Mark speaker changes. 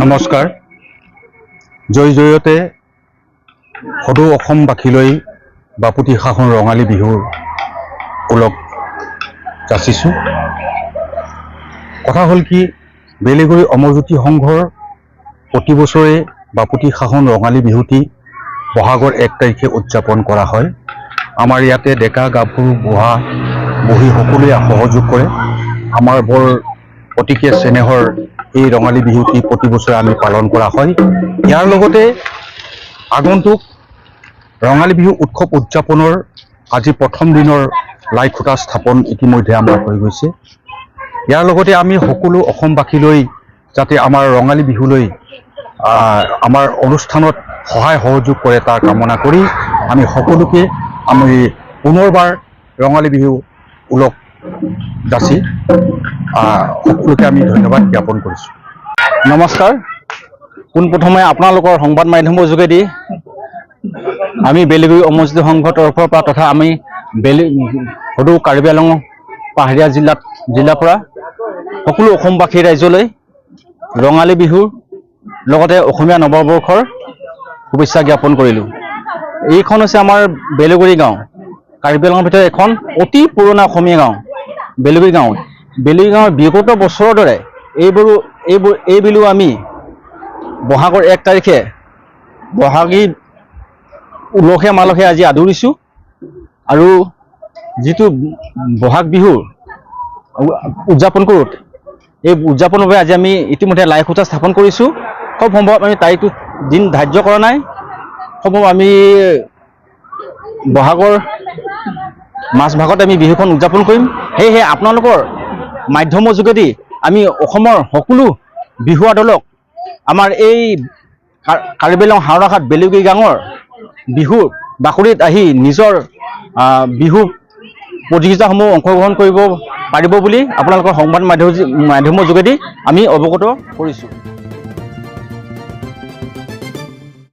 Speaker 1: নমস্কাৰ। জয়তে সদৌ অসমবাসীলৈ বাপুতি সাহোন ৰঙালী বিহুৰ ওলগ যাচিছোঁ। কথা হ'ল কি, বেলেগুৰি অমৰজ্যোতি সংঘৰ প্ৰতি বছৰে বাপুতি সাহোন ৰঙালী বিহুটি বহাগৰ 1 তাৰিখে উদযাপন কৰা হয়। আমাৰ ইয়াতে ডেকা গাভৰু বুঢ়া বুঢ়ী সকলোৱে সহযোগ কৰে। আমাৰ বৰ অতিকে চেনেহৰ এই ৰঙালী বিহুটি প্ৰতি বছৰে আমি পালন কৰা হয়। ইয়াৰ লগতে আগন্তুক ৰঙালী বিহু উৎসৱ উদযাপনৰ আজি প্ৰথম দিনৰ লাই খুঁটা স্থাপন ইতিমধ্যে আমাৰ হৈ গৈছে। ইয়াৰ লগতে আমি সকলো অসমবাসীলৈ যাতে আমাৰ ৰঙালী বিহুলৈ আমাৰ অনুষ্ঠানত সহায় সহযোগ কৰে তাৰ কামনা কৰি আমি সকলোকে পুনৰবাৰ ৰঙালী বিহু ওলগ যাচি সকলোকে আমি ধন্যবাদ জ্ঞাপন কৰিছোঁ।
Speaker 2: নমস্কাৰ। পোনপ্ৰথমে আপোনালোকৰ সংবাদ মাধ্যমৰ যোগেদি আমি বেলেগুৰি অমৰজ্যোতি সংঘৰ তৰফৰ পৰা তথা আমি সদৌ কাৰ্বি আংলং পাহাৰীয়া জিলাৰ পৰা সকলো অসমবাসী ৰাইজলৈ ৰঙালী বিহুৰ লগতে অসমীয়া নৱবৰ্ষৰ শুভেচ্ছা জ্ঞাপন কৰিলোঁ। এইখন হৈছে আমাৰ বেলেগুৰি গাঁও, কাৰ্বি আংলঙৰ ভিতৰত এখন অতি পুৰণা অসমীয়া গাঁও বেলেগুৰি গাঁও। বেলেগুৰি গাঁৱৰ বিগত বছৰৰ দৰে এইবিলো আমি বহাগৰ 1 তাৰিখে বহাগী উলহে মালহে আজি আদৰিছোঁ। আৰু যিটো বহাগ বিহুৰ উদযাপন কৰোঁ, এই উদযাপনৰ বাবে আজি আমি ইতিমধ্যে লাই খুঁটা স্থাপন কৰিছোঁ। খুব সম্ভৱ আমি তাৰিখটো দিন ধাৰ্য কৰা নাই, সম্ভৱ আমি বহাগৰ মাজভাগত আমি বিহুখন উদযাপন কৰিম। সেয়েহে আপোনালোকৰ মাধ্যমৰ যোগেদি আমি অসমৰ সকলো বিহুৱা দলক আমাৰ এই কাৰ্বি আংলং হাওৰাঘাট বেলেগুৰি গাঁৱৰ বিহুৰ বাকৰিত আহি নিজৰ বিহু প্ৰতিযোগিতাসমূহ অংশগ্ৰহণ কৰিব পাৰিব বুলি আপোনালোকৰ সংবাদ মাধ্যমৰ যোগেদি আমি অৱগত কৰিছোঁ।